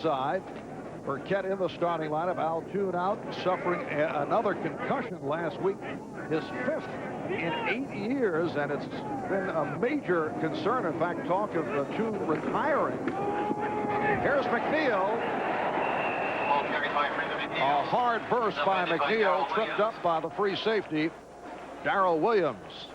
side. Burkett in the starting lineup. Al Toon out, suffering another concussion last week, his 5th in 8 years, and it's been a major concern. In fact, talk of Toon retiring. Here's McNeil. A hard burst by McNeil, tripped up by the free safety, Darrell Williams.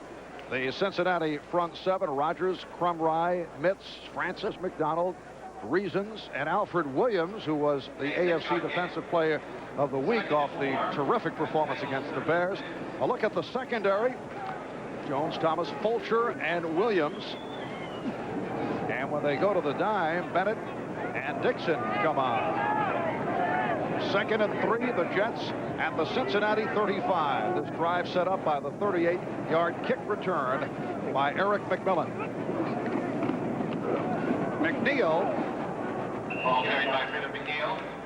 The Cincinnati front seven: Rogers, Crumry, Mitz, Francis, McDonald, Reasons, and Alfred Williams, who was the AFC Defensive Player of the Week off the terrific performance against the Bears. A look at the secondary: Jones, Thomas, Fulcher, and Williams. And when they go to the dime, Bennett and Dixon come on. 2nd and 3, the Jets at the Cincinnati 35. This drive set up by the 38-yard kick return by Eric McMillan. McNeil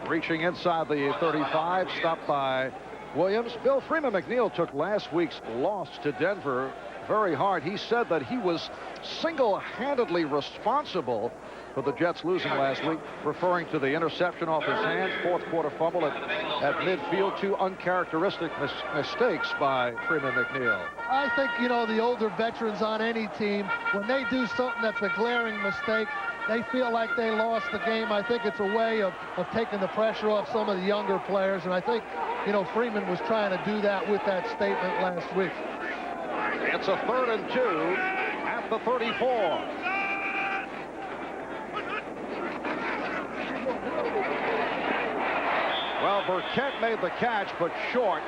reaching inside the 35, stopped by Williams. Bill Freeman McNeil took last week's loss to Denver very hard. He said that he was single-handedly responsible for the Jets losing last week, referring to the interception off his hands, 4th quarter fumble at midfield, 2 uncharacteristic mistakes by Freeman McNeil. I think, you know, the older veterans on any team, when they do something that's a glaring mistake, they feel like they lost the game. I think it's a way of taking the pressure off some of the younger players, and I think, you know, Freeman was trying to do that with that statement last week. It's a 3rd and 2 at the 34. Well, Burkett made the catch, but short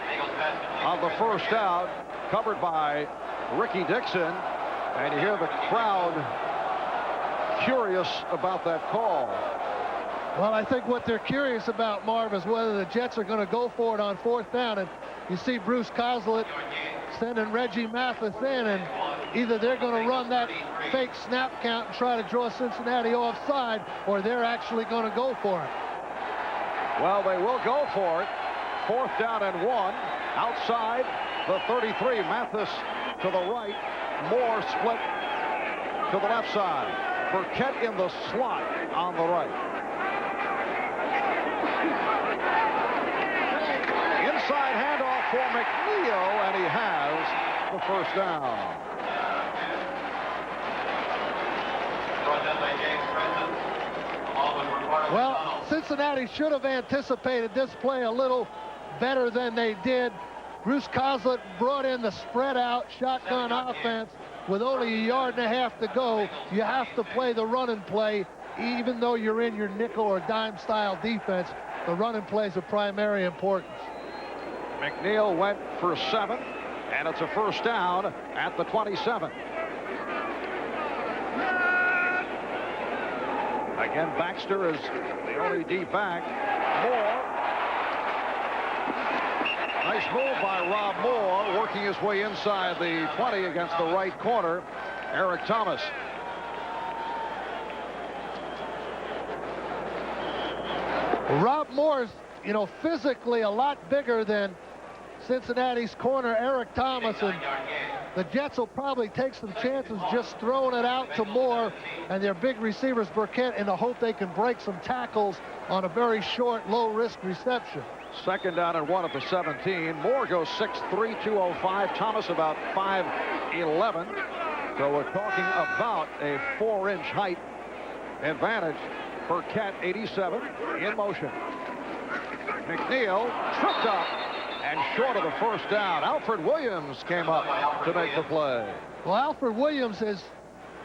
of the first down, covered by Ricky Dixon. And you hear the crowd curious about that call. Well, I think what they're curious about, Marv, is whether the Jets are going to go for it on 4th down. And you see Bruce Coslett sending Reggie Mathis in, and either they're going to run that fake snap count and try to draw Cincinnati offside, or they're actually going to go for it. Well, they will go for it. 4th down and 1. Outside the 33. Mathis to the right. Moore split to the left side. Burkett in the slot on the right. Inside handoff for McNeil, and he has the first down. Well, Cincinnati should have anticipated this play a little better than they did. Bruce Coslett brought in the spread out shotgun offense with only 1.5 yards to go. You have to play the run and play, even though you're in your nickel or dime style defense. The run and play is of primary importance. McNeil went for 7, and it's a first down at the 27. Again, Baxter is the only D back. Moore. Nice move by Rob Moore, working his way inside the 20 against the right corner, Eric Thomas. Rob Moore's, you know, physically a lot bigger than Cincinnati's corner, Eric Thomas, and the Jets will probably take some chances just throwing it out to Moore and their big receivers, Burkett, in the hope they can break some tackles on a very short, low-risk reception. 2nd down and 1 at the 17. Moore goes 6'3", 205. Thomas about 5'11". So we're talking about a 4-inch height advantage. Burkett, 87, in motion. McNeil tripped up and short of the first down. Alfred Williams came up to make the play. Well, Alfred Williams has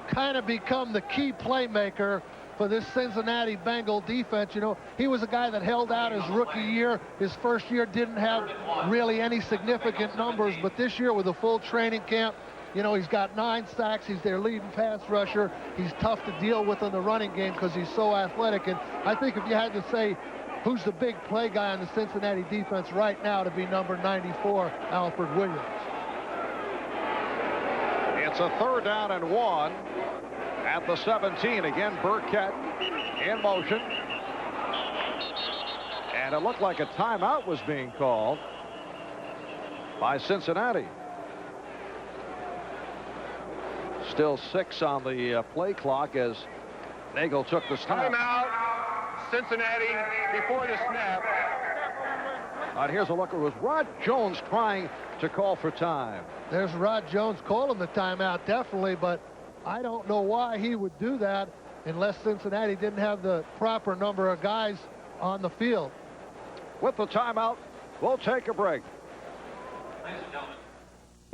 kind of become the key playmaker for this Cincinnati Bengal defense. You know, he was a guy that held out his rookie year. His first year didn't have really any significant numbers, but this year with a full training camp, you know, he's got 9 sacks. He's their leading pass rusher. He's tough to deal with in the running game because he's so athletic. And I think if you had to say who's the big play guy on the Cincinnati defense right now, to be number 94, Alfred Williams. It's a 3rd down and 1 at the 17. Again, Burkett in motion. And it looked like a timeout was being called by Cincinnati. Still 6 on the play clock as Nagel took the snap. Timeout, Cincinnati before the snap. And here's a look. It was Rod Jones trying to call for time. There's Rod Jones calling the timeout, definitely, but I don't know why he would do that unless Cincinnati didn't have the proper number of guys on the field. With the timeout, we'll take a break.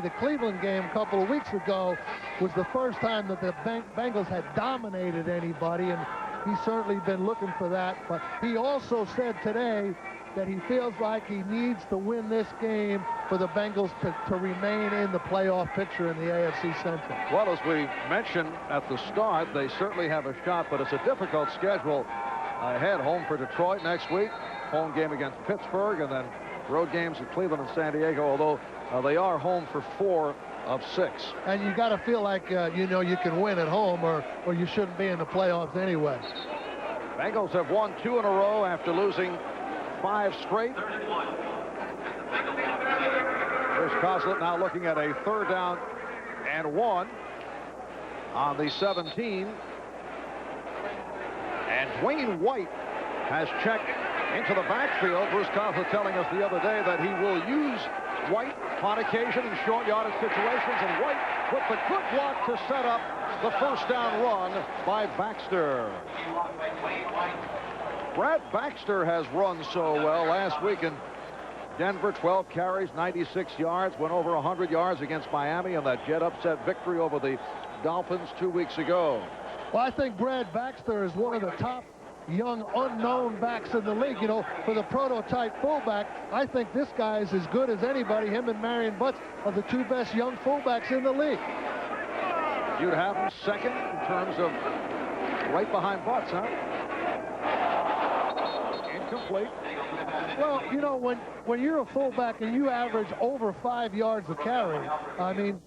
The Cleveland game a couple of weeks ago was the first time that the Bengals had dominated anybody, and he's certainly been looking for that. But he also said today that he feels like he needs to win this game for the Bengals to remain in the playoff picture in the AFC Central. Well, as we mentioned at the start, they certainly have a shot, but it's a difficult schedule ahead. Home for Detroit next week, home game against Pittsburgh, and then road games at Cleveland and San Diego, although they are home for 4 of 6. And you got to feel like, you know, you can win at home or you shouldn't be in the playoffs anyway. Bengals have won 2 in a row after losing 5 straight. Here's Coslett now looking at a 3rd down and 1 on the 17. And Dwayne White has checked into the backfield. Bruce Coslett telling us the other day that he will use White on occasion in short yardage situations, and White with the good block to set up the 1st down run by Baxter. Brad Baxter has run so well. Last week in Denver, 12 carries, 96 yards, went over 100 yards against Miami in that jet upset victory over the Dolphins 2 weeks ago. Well, I think Brad Baxter is one of the top young unknown backs in the league. You know, for the prototype fullback, I think this guy is as good as anybody. Him and Marion Butts are the 2 best young fullbacks in the league. You'd have him second in terms of right behind Butts, huh? Incomplete. Well, you know, when you're a fullback and you average over 5 yards a carry, I mean,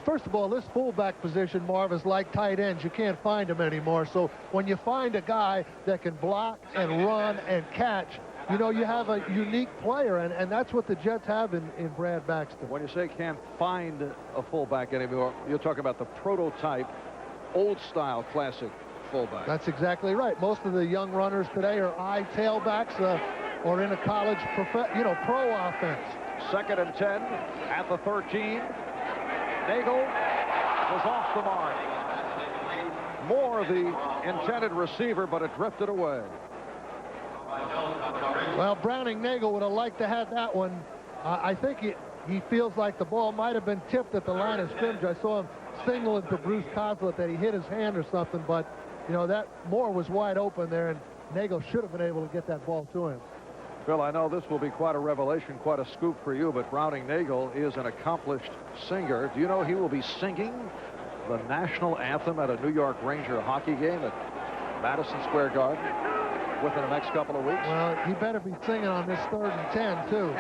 first of all, this fullback position, Marv, is like tight ends. You can't find them anymore. So when you find a guy that can block and run and catch, you know, you have a unique player, and that's what the Jets have in Brad Baxter. When you say can't find a fullback anymore, you're talking about the prototype, old-style, classic fullback. That's exactly right. Most of the young runners today are tailbacks or in a college, pro offense. 2nd and 10 at the 13. Nagel was off the mark. Moore, the intended receiver, but it drifted away. Well, Browning Nagel would have liked to have that one. I think he feels like the ball might have been tipped at the line of scrimmage. I saw him signaling to Bruce Coslett that he hit his hand or something, but, you know, that Moore was wide open there, and Nagel should have been able to get that ball to him. Phil, I know this will be quite a revelation, quite a scoop for you, but Browning Nagel is an accomplished singer. Do you know he will be singing the national anthem at a New York Ranger hockey game at Madison Square Garden within the next couple of weeks? Well, he better be singing on this 3rd and 10, too.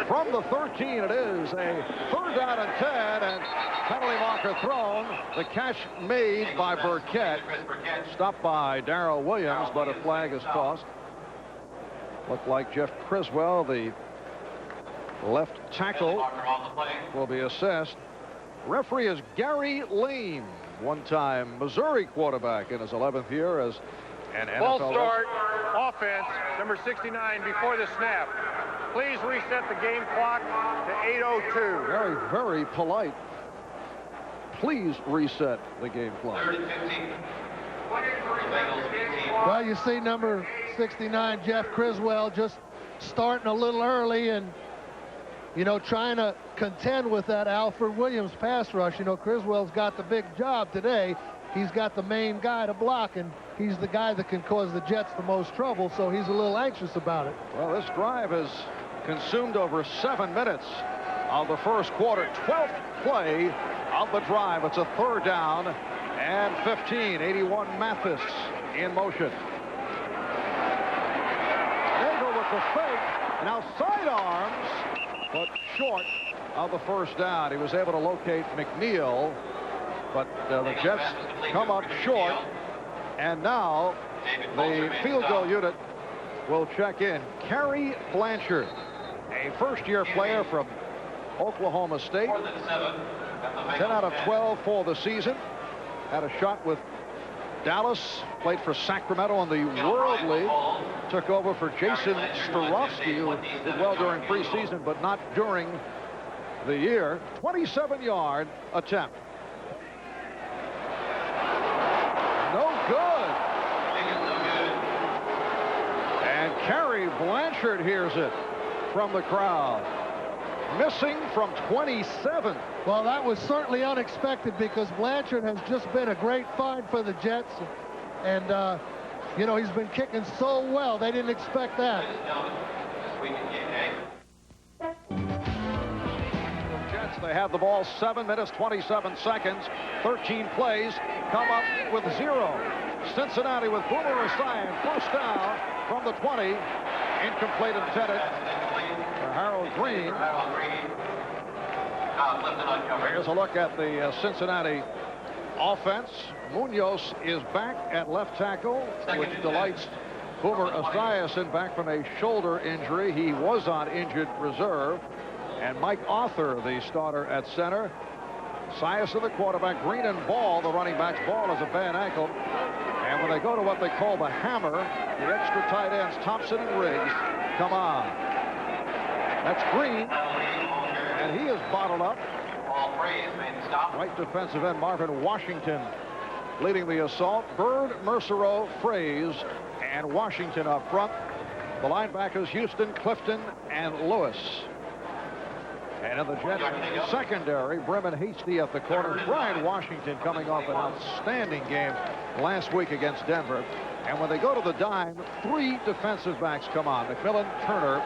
From the 13, it is a 3rd down and 10, and penalty marker thrown. The catch made by Burkett. Stopped by Darrell Williams, but a flag is tossed. Looked like Jeff Criswell, the left tackle, will be assessed. Referee is Gary Lean, one-time Missouri quarterback in his 11th year as an NFL. Full start, offense, number 69 before the snap. Please reset the game clock to 8:02. Very, very polite. Please reset the game clock. Well, you see number 69, Jeff Criswell, just starting a little early and, you know, trying to contend with that Alfred Williams pass rush. You know, Criswell's got the big job today. He's got the main guy to block, and he's the guy that can cause the Jets the most trouble, so he's a little anxious about it. Well, this drive has consumed over 7 minutes of the first quarter. 12th play of the drive. It's a 3rd down and 15. 81 Mathis in motion. Nagel with the fake. Now sidearms, but short of the 1st down. He was able to locate McNeil, but the Jets come up short. And now the field goal unit will check in. Kerry Blanchard, a first-year player from Oklahoma State. 10 out of 12 for the season. Had a shot with Dallas, played for Sacramento in the World League. Took over for Jason Starofsky, who did well during preseason, but not during the year. 27-yard attempt. No good. And Kerry Blanchard hears it from the crowd. Missing from 27. Well, that was certainly unexpected because Blanchard has just been a great find for the Jets. And, you know, he's been kicking so well. They didn't expect that. Jets, they have the ball 7 minutes, 27 seconds. 13 plays, come up with 0. Cincinnati with Boomer Esiason. First down from the 20. Incomplete intended. Harold Green. Here's a look at the Cincinnati offense. Munoz is back at left tackle, which delights Boomer Esiason, back from a shoulder injury. He was on injured reserve. And Mike Arthur, the starter at center. Esiason, the quarterback. Green and Ball, the running back's. Ball is a bad ankle. And when they go to what they call the hammer, the extra tight ends, Thompson and Riggs, come on. That's Green, and he is bottled up. Right defensive end Marvin Washington leading the assault. Bird, Mercereau, Fraze, and Washington up front. The linebackers Houston, Clifton, and Lewis. And in the Jets secondary, Bremen Hasty at the corner. Brian Washington coming off an outstanding game last week against Denver. And when they go to the dime, 3 defensive backs come on. McMillan, Turner,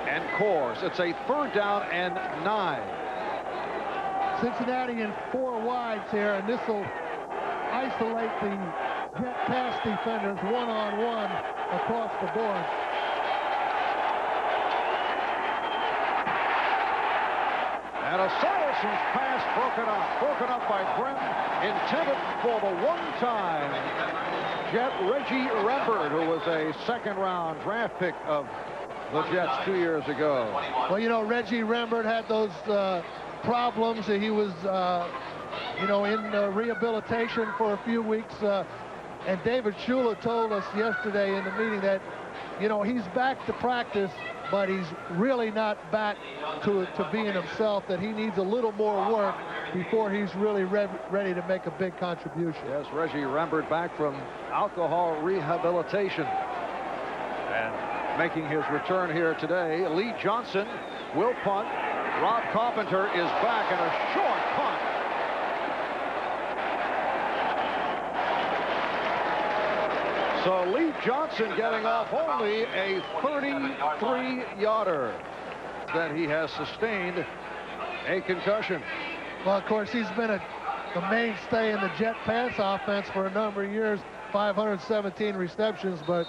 and Coors. It's a 3rd down and 9. Cincinnati in 4 wides here, and this will isolate the Jet pass defenders one-on-one across the board. And Sarris's pass broken up by Brem, intended for the one-time Jet Reggie Rembert, who was a 2nd-round draft pick of the Jets 2 years ago. Well, you know, Reggie Rembert had those problems. He was, you know, in rehabilitation for a few weeks. And David Shula told us yesterday in the meeting that, you know, he's back to practice, but he's really not back to being himself, that he needs a little more work before he's really ready to make a big contribution. Yes, Reggie Rembert back from alcohol rehabilitation and making his return here today. Lee Johnson will punt. Rob Carpenter is back, and a short punt. So Lee Johnson getting off only a 33-yarder. That he has sustained a concussion. Well, of course, he's been a mainstay in the Jet pass offense for a number of years, 517 receptions, but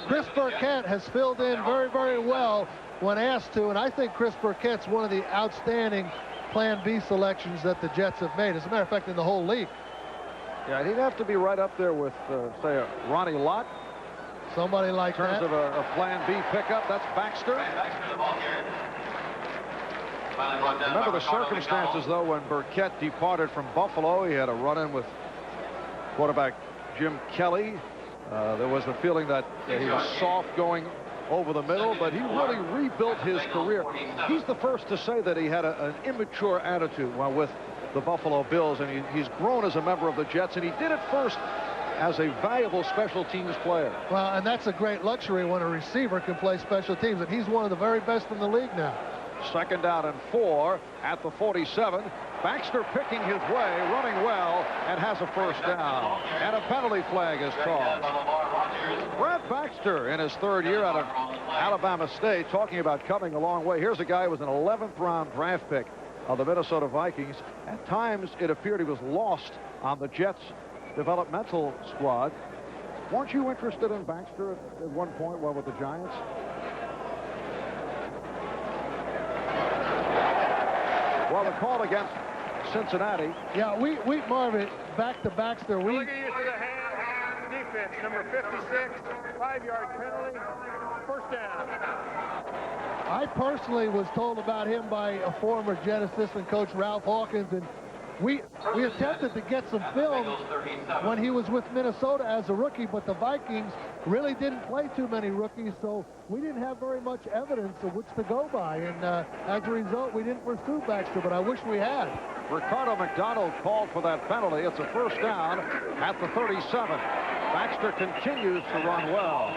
Chris Burkett has filled in very, very well when asked to, and I think Chris Burkett's one of the outstanding Plan B selections that the Jets have made. As a matter of fact, in the whole league. Yeah, he'd have to be right up there with, say, a Ronnie Lott. Somebody like that. In terms of a Plan B pickup, that's Baxter. Remember the circumstances, though, when Burkett departed from Buffalo. He had a run-in with quarterback Jim Kelly. There was the feeling that he was soft going over the middle, but he really rebuilt his career. He's the first to say that he had an immature attitude while with the Buffalo Bills, and he's grown as a member of the Jets, and he did it first as a valuable special teams player. Well, and that's a great luxury when a receiver can play special teams, and he's one of the very best in the league now. 2nd down and 4 at the 47. Baxter picking his way, running well, and has a 1st down. And a penalty flag is called. Brad Baxter in his 3rd year out of Alabama State, talking about coming a long way. Here's a guy who was an 11th round draft pick of the Minnesota Vikings. At times it appeared he was lost on the Jets developmental squad. Weren't you interested in Baxter at one point while with the Giants? Well, the call against Cincinnati. Yeah, we Marvin, back to Baxter. Illegal use of the hand, defense, number 56, 5-yard penalty, 1st down. I personally was told about him by a former Jet assistant coach, Ralph Hawkins, and we attempted to get some film when he was with Minnesota as a rookie, but the Vikings really didn't play too many rookies, so we didn't have very much evidence of which to go by, and as a result, we didn't pursue Baxter, but I wish we had. Ricardo McDonald called for that penalty. It's a first down at the 37. Baxter continues to run well.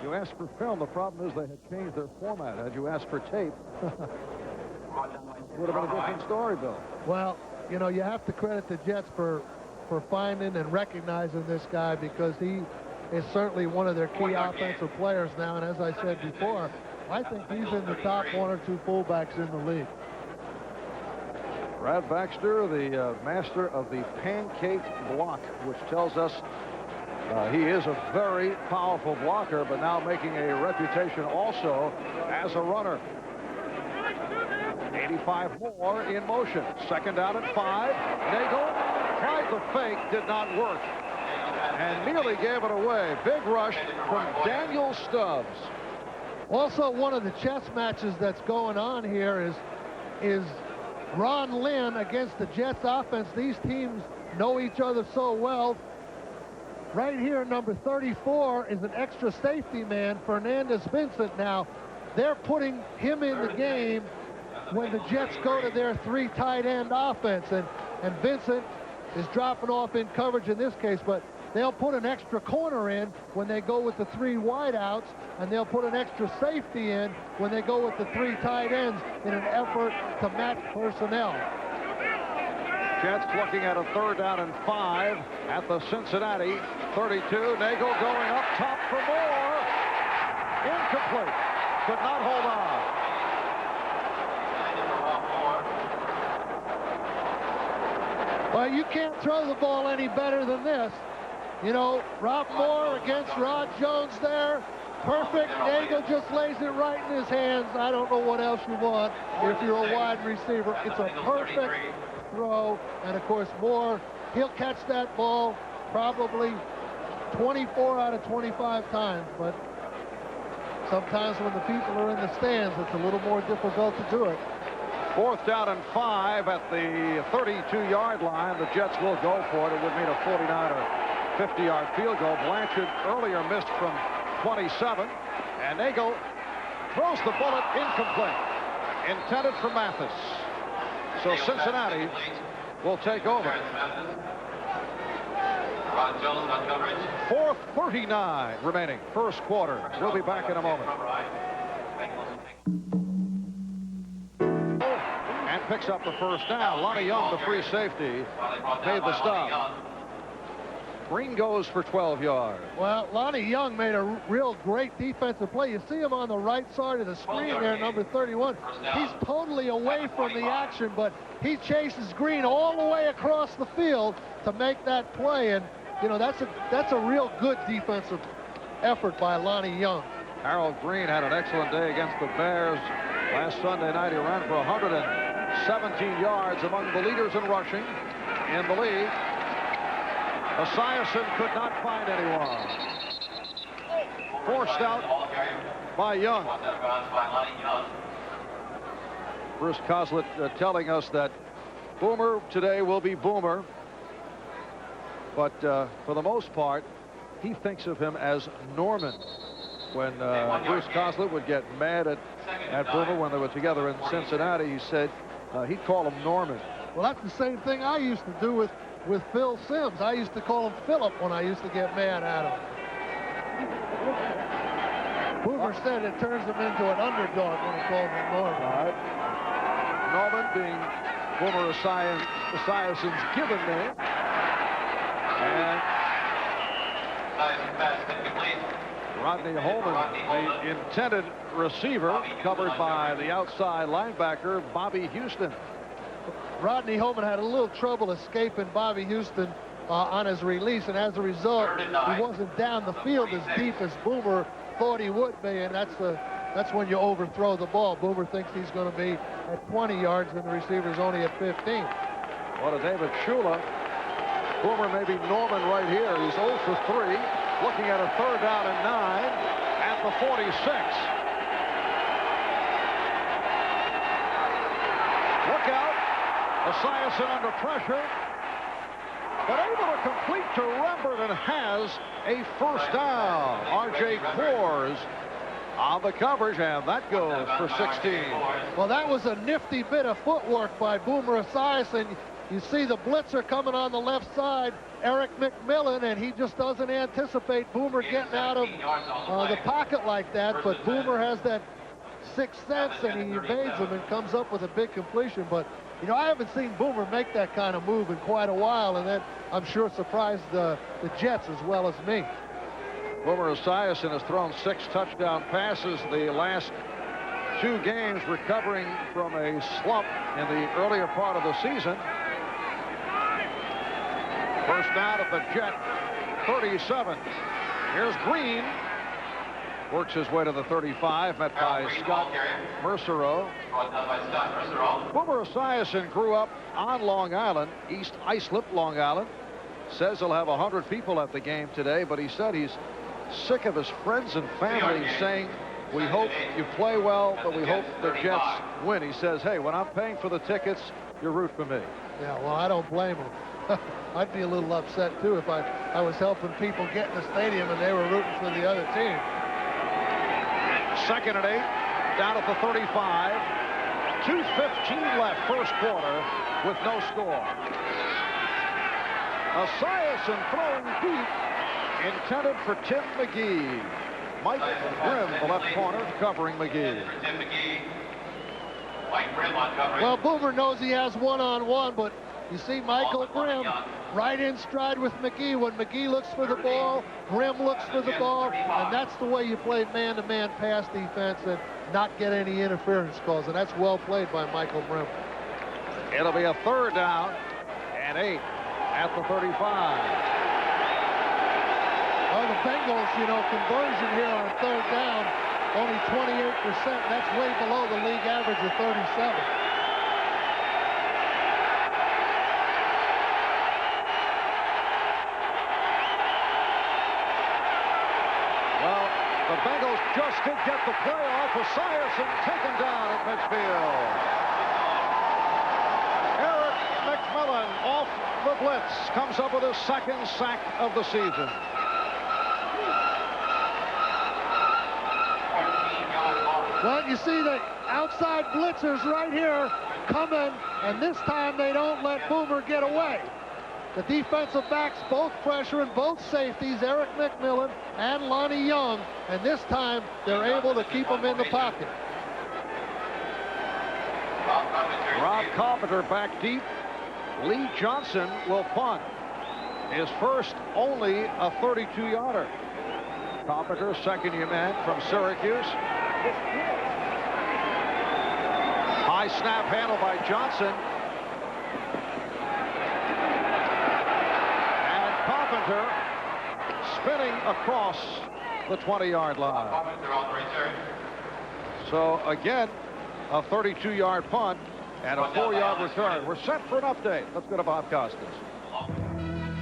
You asked for film. The problem is they had changed their format. Had you asked for tape, would have been a different story, Bill. Well, you know, you have to credit the Jets for finding and recognizing this guy, because he is certainly one of their key offensive players now. And as I said before, I think he's in the top 1 or 2 fullbacks in the league. Brad Baxter, the master of the pancake block, which tells us he is a very powerful blocker, but now making a reputation also as a runner. 85 more in motion. Second down and 5. Nagel tried the fake, did not work, and nearly gave it away. Big rush from Daniel Stubbs. Also, one of the chess matches that's going on here is Ron Lynn against the Jets offense. These teams know each other so well. Right here, number 34 is an extra safety man, Fernandez Vincent. Now, they're putting him in the game when the Jets go to their 3 tight end offense, and Vincent is dropping off in coverage in this case, but they'll put an extra corner in when they go with the 3 wideouts, and they'll put an extra safety in when they go with the 3 tight ends in an effort to match personnel. Jets looking at a third down and 5 at the Cincinnati 32. Nagel going up top for more. Incomplete. Could not hold on. Well, you can't throw the ball any better than this. You know, Rob Moore against Rod Jones there. Perfect. Nagel just lays it right in his hands. I don't know what else you want if you're a wide receiver. It's a perfect throw. And, of course, Moore, he'll catch that ball probably 24 out of 25 times. But sometimes when the people are in the stands, it's a little more difficult to do it. Fourth down and 5 at the 32-yard line. The Jets will go for it. It would mean a 49 or 50-yard field goal. Blanchard earlier missed from 27. And Nagel throws the bullet incomplete. Intended for Mathis. So Cincinnati will take over. 4:39 remaining. First quarter. We'll be back in a moment. And picks up the first down. Lonnie Young, the free safety, made the stop. Green goes for 12 yards. Well, Lonnie Young made a real great defensive play. You see him on the right side of the screen there, number 31. He's totally away from the action, but he chases Green all the way across the field to make that play. And, you know, that's a real good defensive effort by Lonnie Young. Harold Green had an excellent day against the Bears last Sunday night. He ran for 117 yards, among the leaders in rushing in the league. Esiason could not find anyone. Forced out by Young. Bruce Coslett telling us that Boomer today will be Boomer. But for the most part, he thinks of him as Norman. When Bruce Coslett would get mad at Boomer when they were together in Cincinnati, he said he'd call him Norman. Well, that's the same thing I used to do with Phil Simms. I used to call him Philip when I used to get mad at him. Boomer said it turns him into an underdog when he calls him Norman. All right. Norman being Boomer Esiason's given name. And Rodney Holman, the intended receiver, covered by the outside linebacker, Bobby Houston. Rodney Holman had a little trouble escaping Bobby Houston on his release, and as a result, he wasn't down the field as deep as Boomer thought he would be, and that's when you overthrow the ball. Boomer thinks he's going to be at 20 yards, and the receiver's only at 15. Well, to David Shula, Boomer may be Norman right here. He's 0 for 3, looking at a third down and 9 at the 46. Look out. Esiason under pressure, but able to complete to Rembert and has a first down. R.J. Coors on the coverage, and that goes for 16. Well, that was a nifty bit of footwork by Boomer Esiason. You see the blitzer coming on the left side, Eric McMillan, and he just doesn't anticipate Boomer getting out of the pocket like that. But Boomer has that sixth sense, and he evades him and comes up with a big completion. But, you know, I haven't seen Boomer make that kind of move in quite a while, and that, I'm sure, surprised the Jets as well as me. Boomer Esiason has thrown 6 touchdown passes the last 2 games, recovering from a slump in the earlier part of the season. First down at the Jet 37. Here's Green. Works his way to the 35, met by Scott Mercereau. Boomer Esiason grew up on Long Island, East Islip, Long Island. Says he'll have 100 people at the game today, but he said he's sick of his friends and family saying, we hope you play well, but we hope the Jets win. He says, hey, when I'm paying for the tickets, you root for me. Yeah, well, I don't blame him. I'd be a little upset, too, if I was helping people get in the stadium and they were rooting for the other team. 2nd and 8, down at the 35. 2:15 left, first quarter, with no score. Esiason throwing deep, intended for Tim McGee. Mike Grimm, the left corner, covering McGee. Well, Boomer knows he has one-on-one, but you see Michael Grimm right in stride with McGee. When McGee looks for the ball, Grimm looks for the ball, and that's the way you play man-to-man pass defense and not get any interference calls, and that's well played by Michael Grimm. It'll be a 3rd down and 8 at the 35. Well, the Bengals, you know, conversion here on 3rd down, only 28%. That's way below the league average of 37. Well, the Bengals just did get the play off. Esiason taken down at midfield. Eric McMillan off the blitz, comes up with his 2nd sack of the season. Well, you see the outside blitzers right here coming, and this time they don't let Boomer get away. The defensive backs both pressuring both safeties, Eric McMillan and Lonnie Young, and this time they're able to keep them in the pocket. Rob Carpenter back deep. Lee Johnson will punt. His first only a 32-yarder. Carpenter, second-year man from Syracuse. High snap handle by Johnson. And Carpenter spinning across the 20-yard line. So again, a 32-yard punt and a 4-yard return. We're set for an update. Let's go to Bob Costas.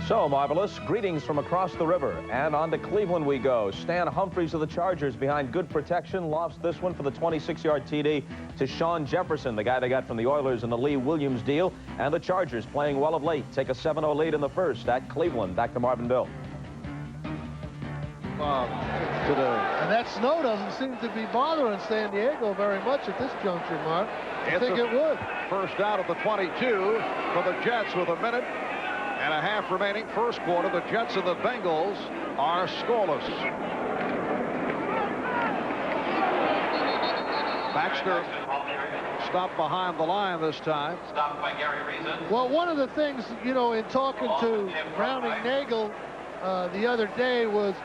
So, Marvelous, greetings from across the river. And on to Cleveland we go. Stan Humphries of the Chargers behind good protection. Lofts this one for the 26-yard TD to Sean Jefferson, the guy they got from the Oilers in the Lee Williams deal. And the Chargers playing well of late. Take a 7-0 lead in the first at Cleveland. Back to Marvin Bill. Today. And that snow doesn't seem to be bothering San Diego very much at this juncture, Mark. I think it would. First down at the 22 for the Jets with a minute and a half remaining. First quarter, the Jets and the Bengals are scoreless. Baxter stopped behind the line this time. Stopped by Gary Reason. Well, one of the things, you know, in talking to Browning Nagel the other day was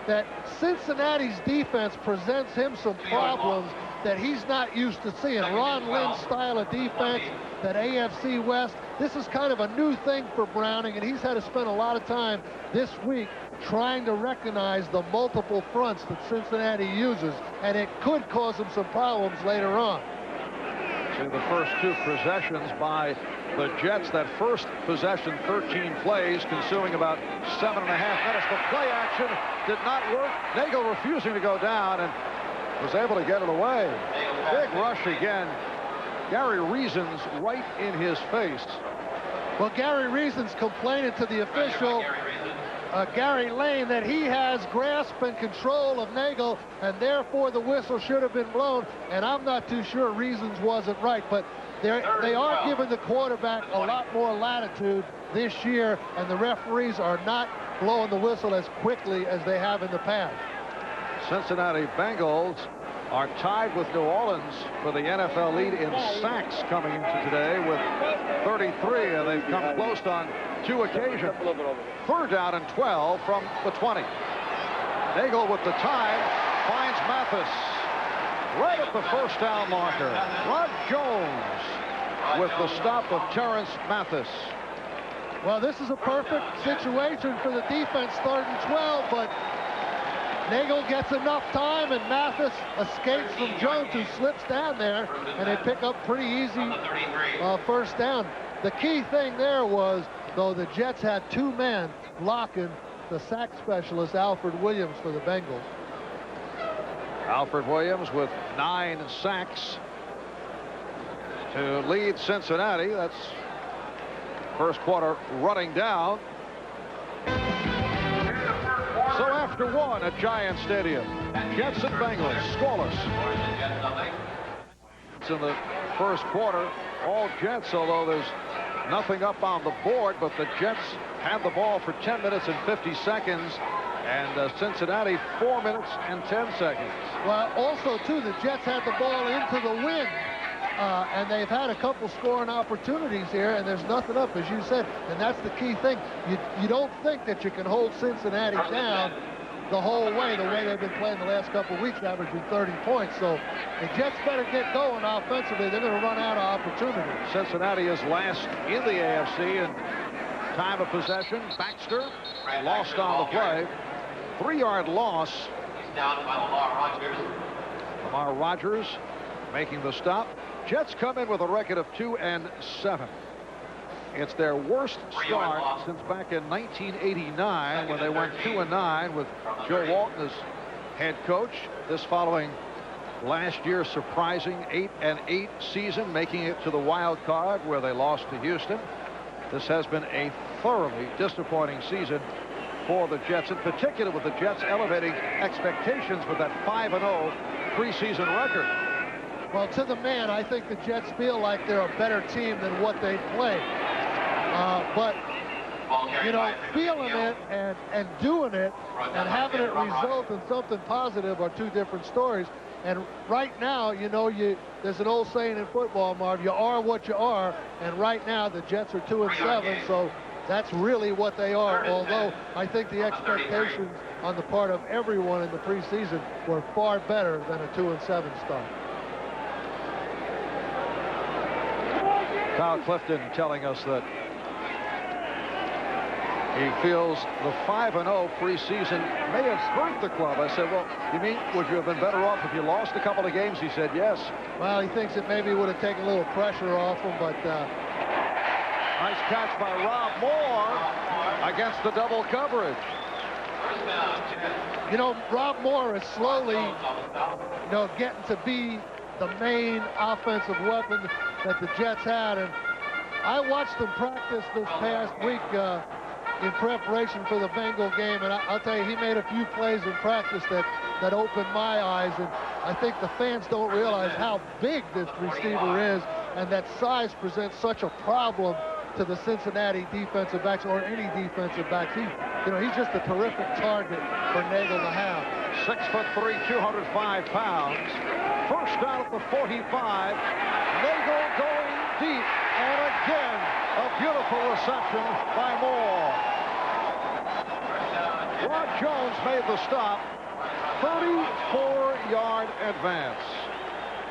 that Cincinnati's defense presents him some problems that he's not used to seeing. Ron Lynn's style of defense, that AFC West, this is kind of a new thing for Browning, and he's had to spend a lot of time this week trying to recognize the multiple fronts that Cincinnati uses, and it could cause him some problems later on. See the first 2 possessions by the Jets. That first possession, 13 plays, consuming about 7.5 minutes. The play action did not work. Nagel refusing to go down and was able to get it away. Big rush again Gary Reason's right in his face. Well, Gary Reason's complaining to the official, Gary Lane, that he has grasp and control of Nagel, and therefore the whistle should have been blown. And I'm not too sure Reason's wasn't right, but they are giving the quarterback a lot more latitude this year, and the referees are not blowing the whistle as quickly as they have in the past. Cincinnati Bengals are tied with New Orleans for the NFL lead in sacks coming into today with 33, and they've come close on 2 occasions. 3rd down and 12 from the 20. Nagel with the time finds Mathis right at the 1st down marker. Rod Jones with the stop of Terrence Mathis. Well, this is a perfect situation for the defense, 3rd and 12, but Nagel gets enough time, and Mathis escapes from Jones, who slips down there, and they pick up pretty easy 1st down. The key thing there was, though, the Jets had 2 men blocking the sack specialist, Alfred Williams, for the Bengals. Alfred Williams with 9 sacks to lead Cincinnati. That's 1st quarter running down. So after 1 at Giant Stadium, Jets and Bengals scoreless. It's in the 1st quarter, all Jets, although there's nothing up on the board, but the Jets had the ball for 10 minutes and 50 seconds, and Cincinnati 4 minutes and 10 seconds. Well, also, too, the Jets had the ball into the wind, and they've had a couple scoring opportunities here, and there's nothing up, as you said, and that's the key thing. You don't think that you can hold Cincinnati down the whole way, the way they've been playing the last couple of weeks, averaging 30 points. So the Jets better get going offensively. They're going to run out of opportunities. Cincinnati is last in the AFC in time of possession. Baxter lost on the play. 3-yard loss. Lamar Rogers making the stop. Jets come in with a record of 2-7. It's their worst start since back in 1989 when they went 2-9 with Joe Walton as head coach. This following last year's surprising 8-8 season, making it to the wild card where they lost to Houston. This has been a thoroughly disappointing season for the Jets, in particular with the Jets elevating expectations with that 5-0 preseason record. Well, to the man, I think the Jets feel like they're a better team than what they play. But, you know, feeling it and doing it and having it result in something positive are 2 different stories. And right now, you know, there's an old saying in football, Marv, you are what you are. And right now, the Jets are 2-7, so that's really what they are. Although I think the expectations on the part of everyone in the preseason were far better than a 2-7 start. Kyle Clifton telling us that he feels the 5-0 preseason may have hurt the club. I said, well, you mean, would you have been better off if you lost a couple of games? He said, yes. Well, he thinks it maybe would have taken a little pressure off him, but... nice catch by Rob Moore against the double coverage. You know, Rob Moore is slowly, you know, getting to be the main offensive weapon that the Jets had. And I watched them practice this past week in preparation for the Bengal game, and I'll tell you, he made a few plays in practice that opened my eyes, and I think the fans don't realize how big this receiver is, and that size presents such a problem to the Cincinnati defensive backs or any defensive backs. He's just a terrific target for Nagel to have. 6'3", 205 pounds. 1st down at the 45. Nagel going deep, and again a beautiful reception by Moore. Rod Jones made the stop. 34-yard advance.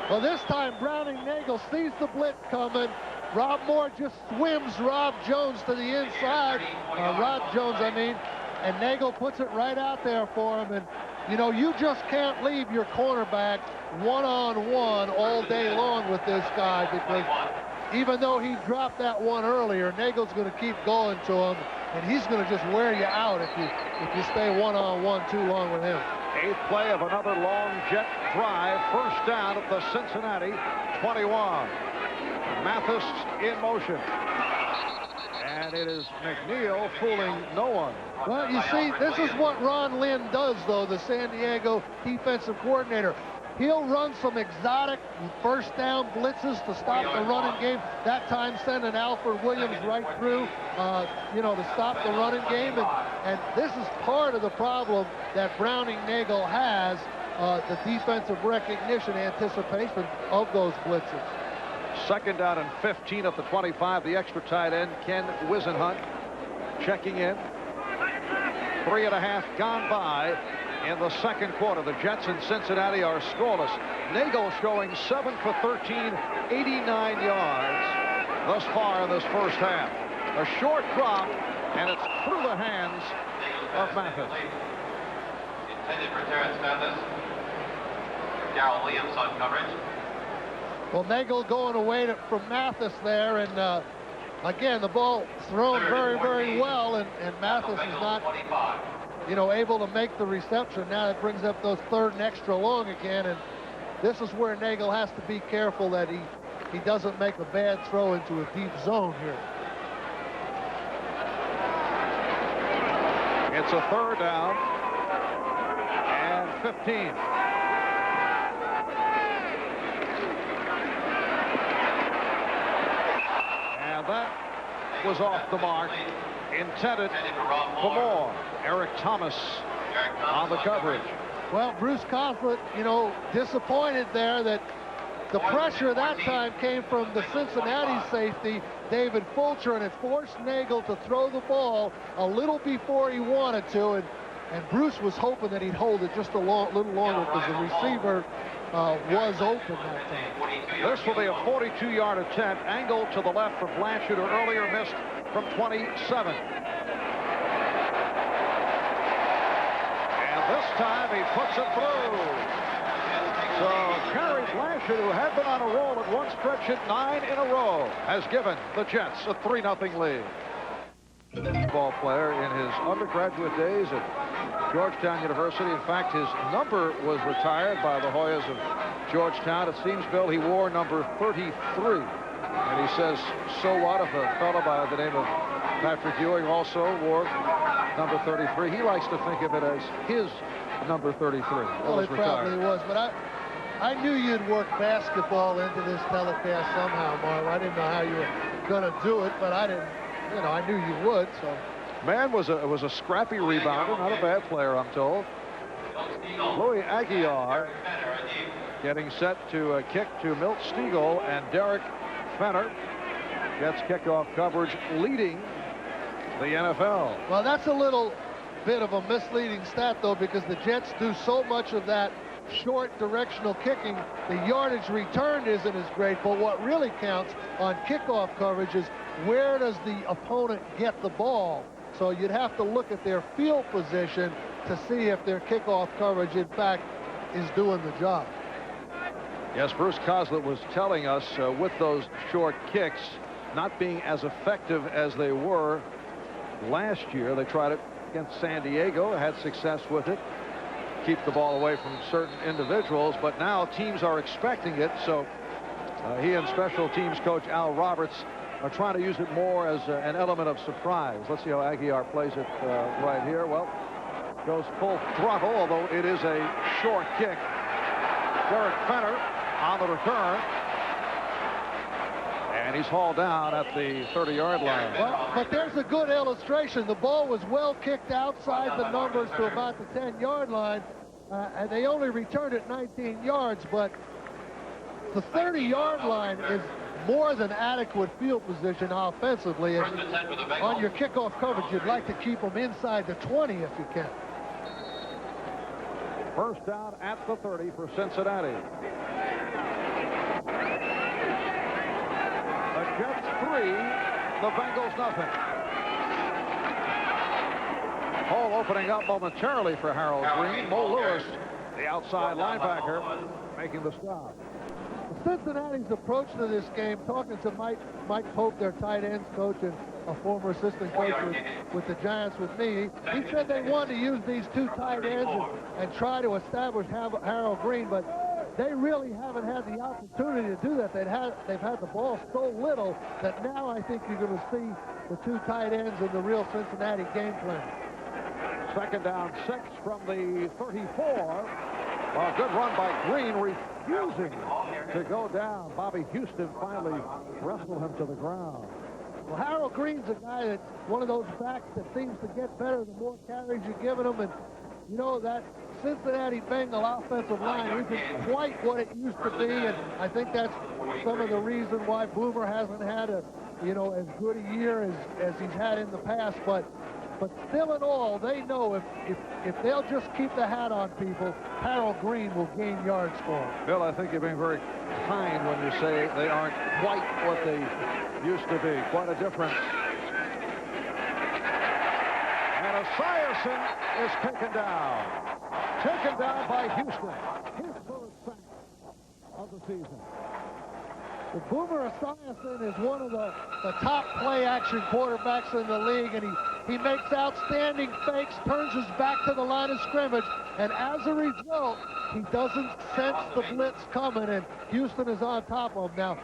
Well, this time Browning Nagel sees the blitz coming. Rob Moore just swims Rob Jones to the inside. Rod Jones, I mean. And Nagel puts it right out there for him. And, you know, you just can't leave your cornerback one-on-one all day long with this guy, because even though he dropped that one earlier, Nagel's going to keep going to him, and he's going to just wear you out if you stay one-on-one too long with him. 8th play of another long Jet drive. 1st down at the Cincinnati 21. Mathis in motion. And it is McNeil fooling no one. Well, you see, this is what Ron Lynn does, though, the San Diego defensive coordinator. He'll run some exotic first down blitzes to stop the running game. That time sending Alfred Williams right through, to stop the running game. And this is part of the problem that Browning-Nagel has, the defensive recognition, anticipation of those blitzes. Second down and 15 at the 25. The extra tight end, Ken Wisenhunt, checking in. 3.5 gone by in the second quarter. The Jets in Cincinnati are scoreless. Nagel showing 7 for 13, 89 yards thus far in this first half. A short drop, and it's through the hands of Mathis. Intended for Terrence Mathis. Karl Williams on coverage. Well, Nagel going away from Mathis there, and again, the ball thrown very, very well, and Mathis is not, able to make the reception. Now it brings up those third and extra long again, and this is where Nagel has to be careful that he doesn't make a bad throw into a deep zone here. It's a third down and 15. That was off the mark. Intended for more. Eric Thomas on the coverage. Well, Bruce Conklin, disappointed there that the pressure that time came from the Cincinnati safety, David Fulcher, and it forced Nagel to throw the ball a little before he wanted to, and Bruce was hoping that he'd hold it just a little longer because the receiver was open that time. This will be a 42-yard attempt, angled to the left for Blanchard, who earlier missed from 27. And this time he puts it through. So Gary Blanchard, who had been on a roll at one stretch at 9 in a row, has given the Jets a 3-0 lead. Ball player in his undergraduate days at Georgetown University. In fact, his number was retired by the Hoyas of Georgetown. It seems, Bill, he wore number 33. And he says, so what if a fellow by the name of Patrick Ewing also wore number 33? He likes to think of it as his number 33. Well, it probably was, but I knew you'd work basketball into this telecast somehow, Marv. I didn't know how you were going to do it, but I didn't. I knew you would, so. Man was a scrappy rebounder, not a bad player, I'm told. Louis Aguilar getting set to kick to Milt Stegall, and Derek Fenner gets kickoff coverage, leading the NFL. Well, that's a little bit of a misleading stat, though, because the Jets do so much of that short directional kicking. The yardage returned isn't as great, but what really counts on kickoff coverage is where does the opponent get the ball. So you'd have to look at their field position to see if their kickoff coverage, in fact, is doing the job. Yes, Bruce Coslett was telling us with those short kicks not being as effective as they were last year. They tried it against San Diego, had success with it, keep the ball away from certain individuals, but now teams are expecting it, so he and special teams coach Al Roberts are trying to use it more as an element of surprise. Let's see how Aguilar plays it right here. Well, goes full throttle, although it is a short kick. Derek Fenner on the return, and he's hauled down at the 30-yard line. Well, but there's a good illustration. The ball was well kicked outside the numbers to about the 10-yard line, and they only returned it 19 yards, but the 30-yard line is more than adequate field position offensively. And on your kickoff coverage, you'd like to keep them inside the 20 if you can. First down at the 30 for Cincinnati. The Jets 3, the Bengals nothing. Hole opening up momentarily for Harold Green. Mo Lewis, the outside linebacker, making the stop. Cincinnati's approach to this game, talking to Mike Pope, their tight ends coach and a former assistant coach with the Giants with me, he said they wanted to use these two tight ends and try to establish Harold Green, but they really haven't had the opportunity to do that. They've had the ball so little that now I think you're going to see the two tight ends in the real Cincinnati game plan. Second down, 6 from the 34. A good run by Green, refusing to go down. Bobby Houston finally wrestled him to the ground. Well, Harold Green's a guy that's one of those backs that seems to get better the more carries you're giving him. And, you know, that Cincinnati Bengal offensive line isn't quite what it used to be. And I think that's some of the reason why Boomer hasn't had as good a year as he's had in the past. But still in all, they know if they'll just keep the hat on people, Harold Green will gain yards for them. Bill, I think you're being very kind when you say they aren't quite what they used to be. Quite a difference. And Sarris is taken down. Taken down by Houston. His first sack of the season. Well, Boomer Esiason is one of the top play-action quarterbacks in the league, and he makes outstanding fakes, turns his back to the line of scrimmage, and as a result, he doesn't sense the blitz coming, and Houston is on top of him. Now,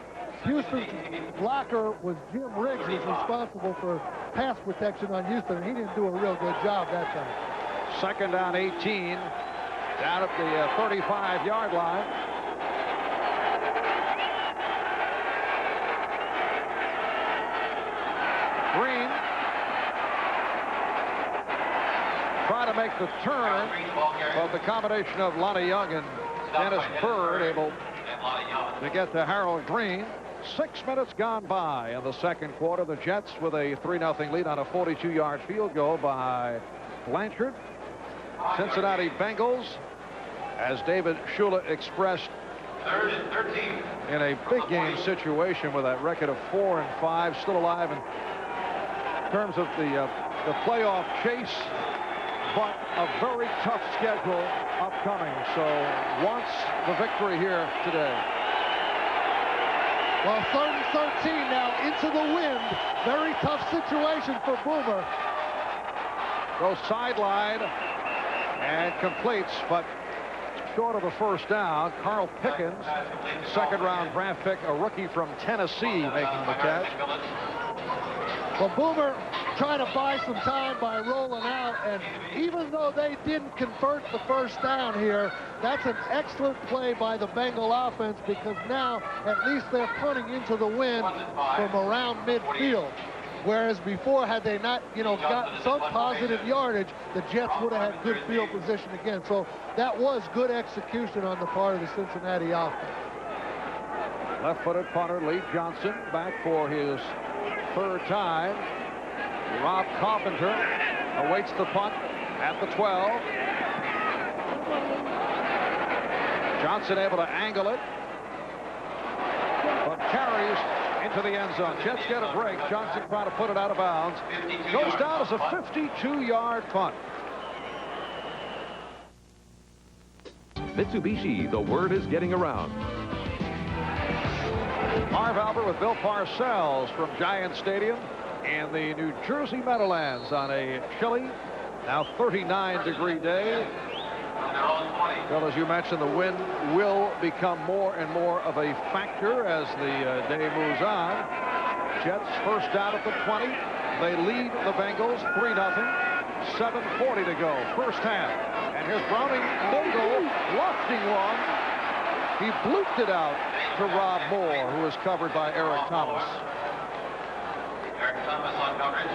Houston's blocker was Jim Riggs, who's responsible for pass protection on Houston, and he didn't do a real good job that time. Second down, 18, down at the 35-yard line. Green trying to make the turn, but the combination of Lonnie Young and Dennis Byrd able to get to Harold Green. 6 minutes gone by in the second quarter. The Jets with a 3-0 lead on a 42-yard field goal by Blanchard. Cincinnati Bengals, as David Shula expressed, in a big game situation with that record of 4-5, still alive in terms of the playoff chase, but a very tough schedule upcoming. So wants the victory here today. Well, 3rd and 13 now into the wind. Very tough situation for Boomer. Goes sideline and completes, but short of the first down. Karl Pickens, second-round draft pick, a rookie from Tennessee, making the catch. Well, Boomer trying to buy some time by rolling out, and even though they didn't convert the first down here, that's an excellent play by the Bengal offense, because now at least they're punting into the wind from around midfield. Whereas before, had they not, gotten some positive yardage, the Jets would have had good field position again. So that was good execution on the part of the Cincinnati offense. Left-footed punter Lee Johnson back for his 3rd time. Rob Carpenter awaits the punt at the 12. Johnson able to angle it, but carries into the end zone. Jets get a break. Johnson trying to put it out of bounds. Goes down as a 52-yard punt. Mitsubishi, the word is getting around. Marv Albert with Bill Parcells from Giant Stadium in the New Jersey Meadowlands on a chilly, now 39-degree day. Well, as you mentioned, the wind will become more and more of a factor as the day moves on. Jets first down at the 20. They lead the Bengals 3-0. 7:40 to go, first half. And here's Browning Mogul, lofting one. He blooped it out to Rob Moore, who was covered by Eric Thomas. Eric Thomas on coverage.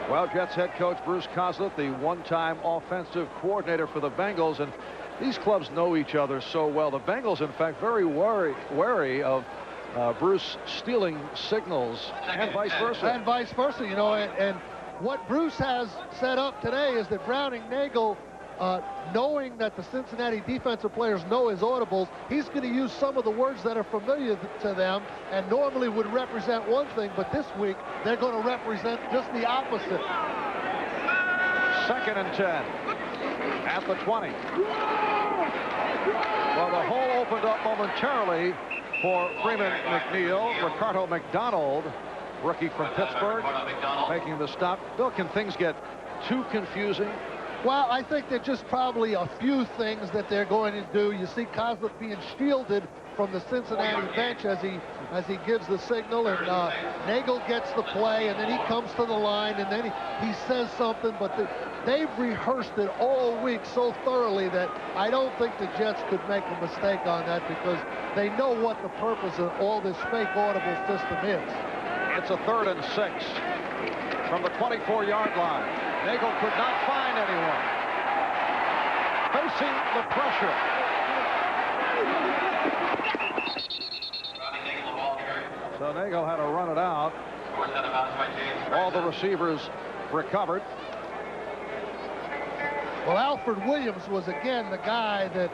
Well, Jets head coach Bruce Coslett, the one-time offensive coordinator for the Bengals, and these clubs know each other so well. The Bengals, in fact, very wary of Bruce stealing signals, and vice versa. And vice versa, and what Bruce has set up today is that Browning Nagel, knowing that the Cincinnati defensive players know his audibles, he's going to use some of the words that are familiar to them and normally would represent one thing, but this week they're going to represent just the opposite. 2nd and 10 at the 20. Well, the hole opened up momentarily for Freeman McNeil. Ricardo McDonald, rookie from Pittsburgh, making the stop. Bill, can things get too confusing Well, I think there's just probably a few things that they're going to do. You see Kozlik being shielded from the Cincinnati bench as he gives the signal, and Nagel gets the play, and then he comes to the line, and then he says something, but they've rehearsed it all week so thoroughly that I don't think the Jets could make a mistake on that, because they know what the purpose of all this fake audible system is. It's a 3rd and 6 from the 24-yard line. Nagel could not find anyone. Facing the pressure. So Nagel had to run it out. All the receivers recovered. Well, Alfred Williams was again the guy that,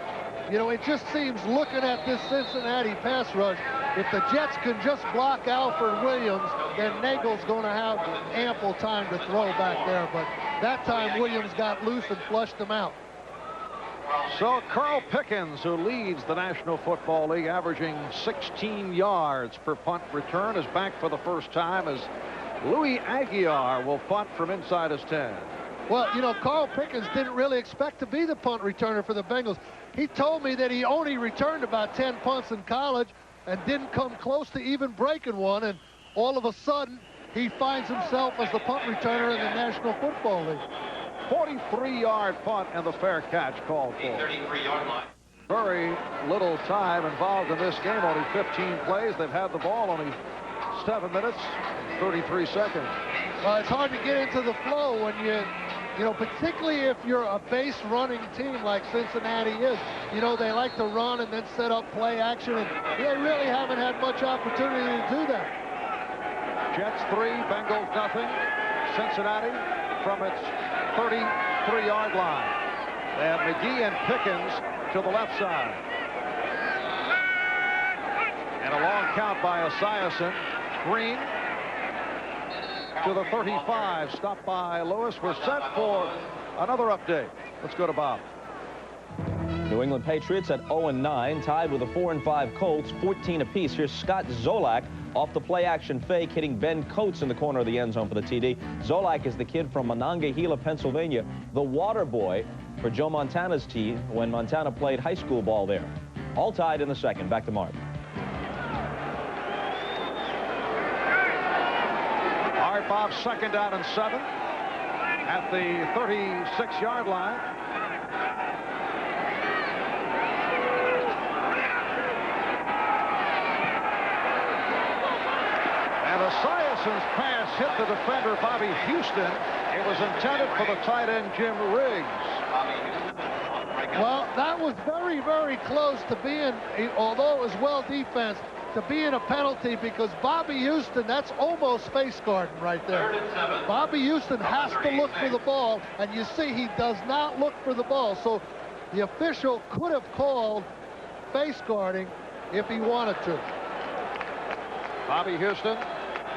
you know, it just seems, looking at this Cincinnati pass rush, if the Jets can just block Alfred Williams, then Nagel's going to have ample time to throw back there. But that time Williams got loose and flushed him out. So Karl Pickens, who leads the National Football League, averaging 16 yards per punt return, is back for the first time as Louis Aguiar will punt from inside his 10. Well, you know, Karl Pickens didn't really expect to be the punt returner for the Bengals. He told me that he only returned about 10 punts in college and didn't come close to even breaking one, and all of a sudden he finds himself as the punt returner in the National Football League. 43-yard punt and the fair catch called for. 33-yard line. Very little time involved in this game, only 15 plays. They've had the ball only 7 minutes and 33 seconds. Well, it's hard to get into the flow when you know, particularly if you're a base running team like Cincinnati is. You know, they like to run and then set up play action, and they really haven't had much opportunity to do that. Jets 3, Bengals nothing. Cincinnati from its 33-yard line. They have McGee and Pickens to the left side. And a long count by Esiason. Green to the 35, stopped by Lewis. We're set for another update. Let's go to Bob. New England Patriots at 0-9, tied with the 4-5 Colts, 14 apiece. Here's Scott Zolak off the play-action fake, hitting Ben Coates in the corner of the end zone for the TD. Zolak is the kid from Monongahela, Pennsylvania, the water boy for Joe Montana's team when Montana played high school ball there. All tied in the second. Back to Marvin. All right, Bob, 2nd down and 7 at the 36-yard line. And Esiason's pass hit the defender, Bobby Houston. It was intended for the tight end, Jim Riggs. Well, that was very, very close to being, although it was well defensed, to being a penalty, because Bobby Houston, that's almost face guarding right there. Bobby Houston has to look for the ball, and you see he does not look for the ball. So the official could have called face guarding if he wanted to. Bobby Houston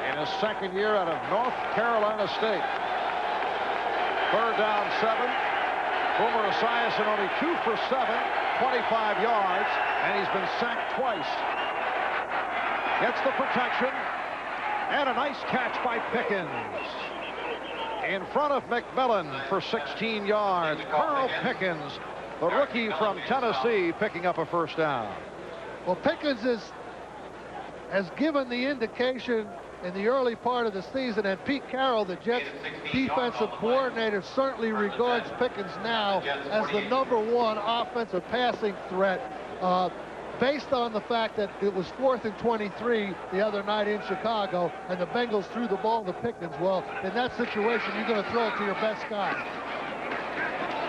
in his 2nd year out of North Carolina State. 3rd down, 7. Boomer Esiason only 2 for 7, 25 yards, and he's been sacked twice. Gets the protection, and a nice catch by Pickens. In front of McMillan for 16 yards. Karl Pickens, the rookie from Tennessee, picking up a 1st down. Well, Pickens has given the indication in the early part of the season, and Pete Carroll, the Jets defensive coordinator, certainly regards Pickens now as the #1 offensive passing threat, based on the fact that it was 4th and 23 the other night in Chicago, and the Bengals threw the ball to Pickens. Well, in that situation, you're going to throw it to your best guy.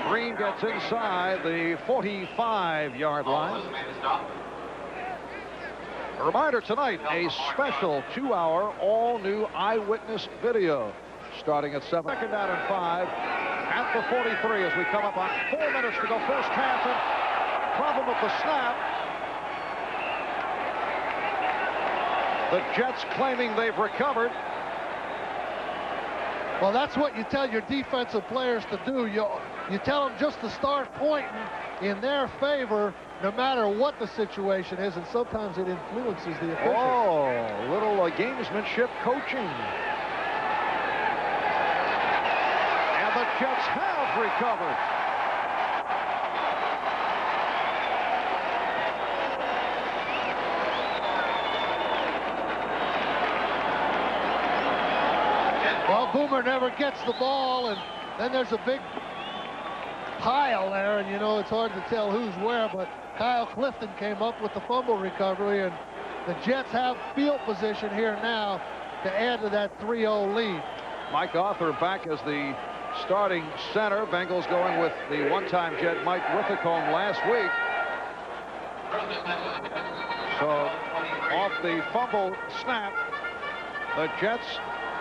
Green gets inside the 45-yard line. A reminder tonight, a special 2-hour all-new eyewitness video starting at 7. 2nd down and 5 at the 43 as we come up on 4 minutes to go. First half, and problem with the snap. The Jets claiming they've recovered. Well, that's what you tell your defensive players to do. You tell them just to start pointing in their favor, no matter what the situation is, and sometimes it influences the officials. Oh, little gamesmanship coaching. And the Jets have recovered. Well, Boomer never gets the ball, and then there's a big pile there, and you know it's hard to tell who's where, but Kyle Clifton came up with the fumble recovery, and the Jets have field position here now to add to that 3-0 lead. Mike Arthur back as the starting center. Bengals going with the one-time Jet Mike Withacombe last week. So off the fumble snap, the Jets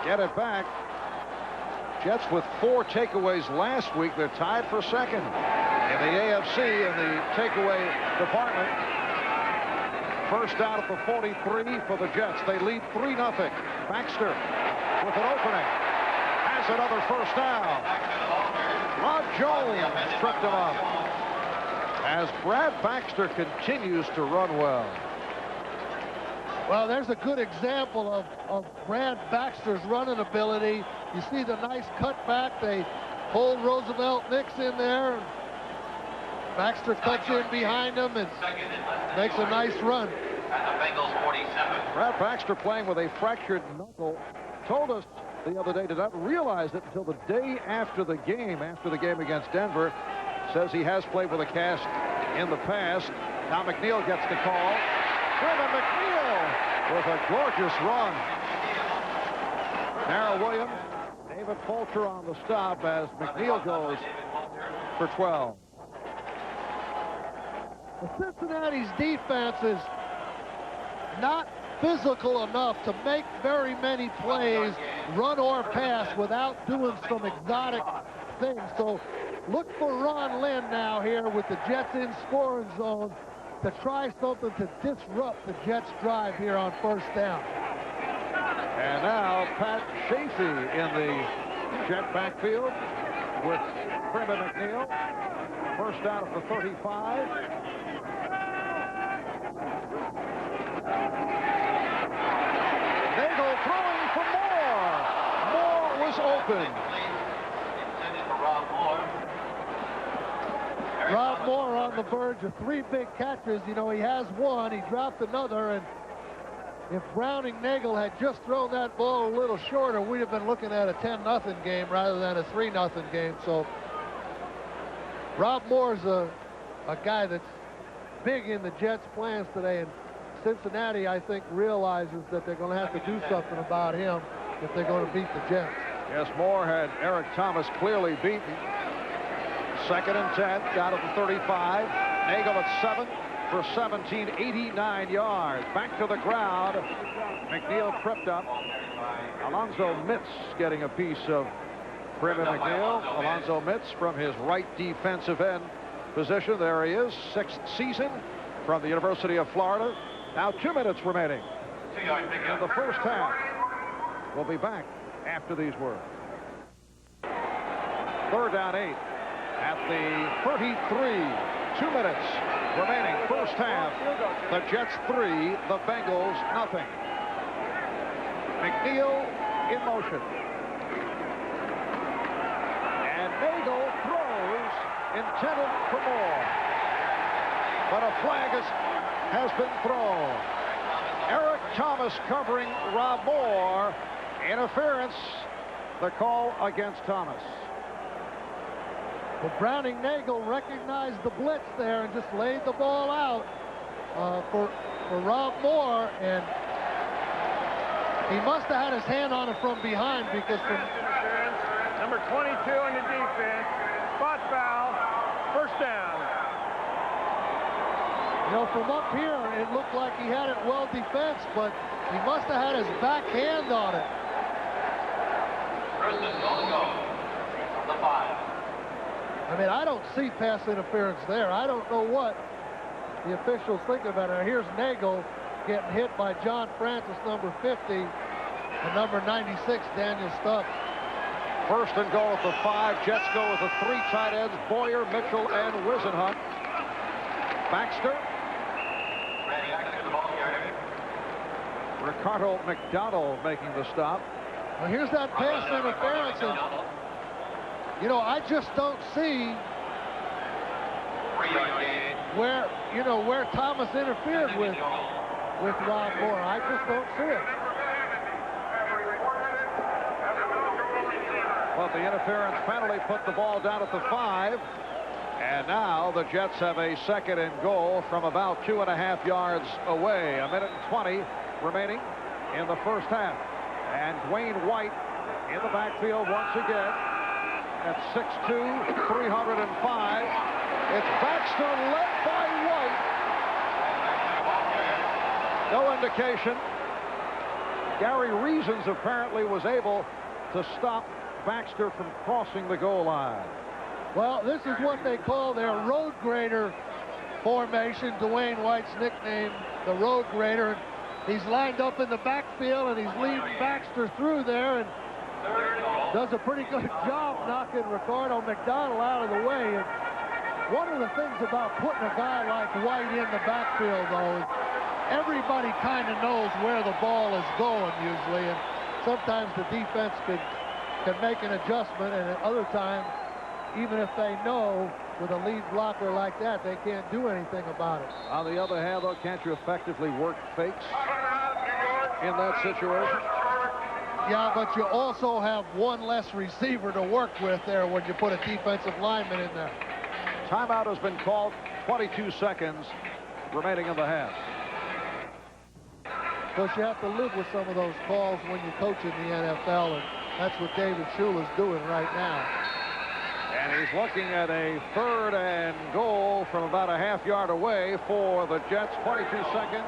get it back. Jets with 4 takeaways last week. They're tied for second in the AFC in the takeaway department. First down at the 43 for the Jets. They lead 3-0. Baxter with an opening. Has another first down. Rod Jones tripped him up. As Brad Baxter continues to run well. Well, there's a good example of Brad Baxter's running ability. You see the nice cutback. They hold Roosevelt Nix in there. Baxter cuts in behind him and makes a nice run. Brad Baxter, playing with a fractured knuckle, told us the other day, did not realize it until the day after the game against Denver. Says he has played with a cast in the past. Now McNeil gets the call. Brandon McNeil with a gorgeous run. Darrell Williams, David Fulcher on the stop as McNeil goes for 12. The Cincinnati's defense is not physical enough to make very many plays, run or pass, without doing some exotic things. So look for Ron Lynn now here with the Jets in scoring zone to try something to disrupt the Jets' drive here on first down. And now Pat Chafee in the Jet backfield with Brandon McNeil. First down at the 35. Nagel throwing for Moore. Moore was open. Rob Moore on the verge of 3 big catches. You know, he has one, he dropped another, and if Browning Nagel had just thrown that ball a little shorter, we'd have been looking at a 10-0 game rather than a 3-0 game. So Rob Moore's a guy that's big in the Jets' plans today, and Cincinnati, I think, realizes that they're going to have to do something about him if they're going to beat the Jets. Yes, Moore had Eric Thomas clearly beaten. 2nd and 10, down at the 35. Nagel at 7 for 17, 89 yards. Back to the ground. McNeil tripped up. Alonzo Mitz getting a piece of Brandon McNeil. Alonzo Mitz from his right defensive end position. There he is, 6th season from the University of Florida. Now 2 minutes remaining in the first half. We'll be back after these words. 3rd down 8 at the 33. 2 minutes remaining, first half. The Jets 3, the Bengals nothing. McNeil in motion. And Nagel throws, intended for more. But a flag has been thrown. Eric Thomas covering Rob Moore. Interference, the call against Thomas. But Browning Nagel recognized the blitz there and just laid the ball out for Rob Moore, and he must have had his hand on it from behind, because from number 22 in the defense, spot foul, first down. You know, from up here, it looked like he had it well defensed, but he must have had his back hand on it. First and goal from the 5. I mean, I don't see pass interference there. I don't know what the officials think about it. Here's Nagel getting hit by John Francis, number 50, and number 96, Daniel Stubbs. First and goal at the 5. Jets go with the 3 tight ends, Boyer, Mitchell, and Wisenhunt. Baxter. Ricardo McDonald making the stop. Well, here's that pass interference, and you know, I just don't see where Thomas interfered with Rob Moore. I just don't see it. Well, the interference penalty put the ball down at the 5. And now the Jets have a 2nd and goal from about 2.5 yards away. 1:20 remaining in the first half. And Dwayne White in the backfield once again at 6'2", 305. It's Baxter led by White. No indication. Gary Reasons apparently was able to stop Baxter from crossing the goal line. Well, this is what they call their road grader formation. Dwayne White's nickname, the road grader. He's lined up in the backfield, and he's leading Baxter through there, and does a pretty good job knocking Ricardo McDonald out of the way. And one of the things about putting a guy like White in the backfield, though, is everybody kind of knows where the ball is going usually, and sometimes the defense can make an adjustment, and at other times, even if they know with a lead blocker like that, they can't do anything about it. On the other hand, though, can't you effectively work fakes in that situation? Yeah, but you also have one less receiver to work with there when you put a defensive lineman in there. Timeout has been called. 22 seconds remaining in the half. Of course, you have to live with some of those calls when you coach in the NFL, and that's what David Shula's doing right now. And he's looking at a 3rd and goal from about a half-yard away for the Jets. 22 seconds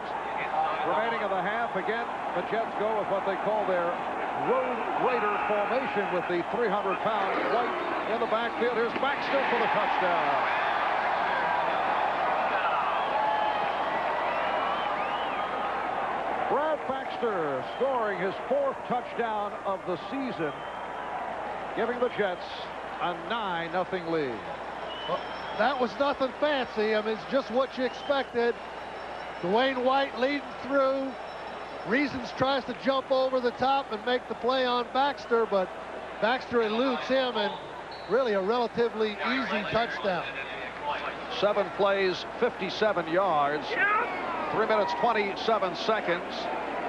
remaining in the half. Again, the Jets go with what they call their road grader formation with the 300-pound White in the backfield. Here's Baxter for the touchdown. Brad Baxter scoring his 4th touchdown of the season, giving the Jets a 9-0 lead. Well, that was nothing fancy. I mean, it's just what you expected. Dwayne White leading through. Reasons tries to jump over the top and make the play on Baxter, but Baxter eludes him, and really a relatively easy touchdown. 7 plays, 57 yards, 3 minutes, 27 seconds.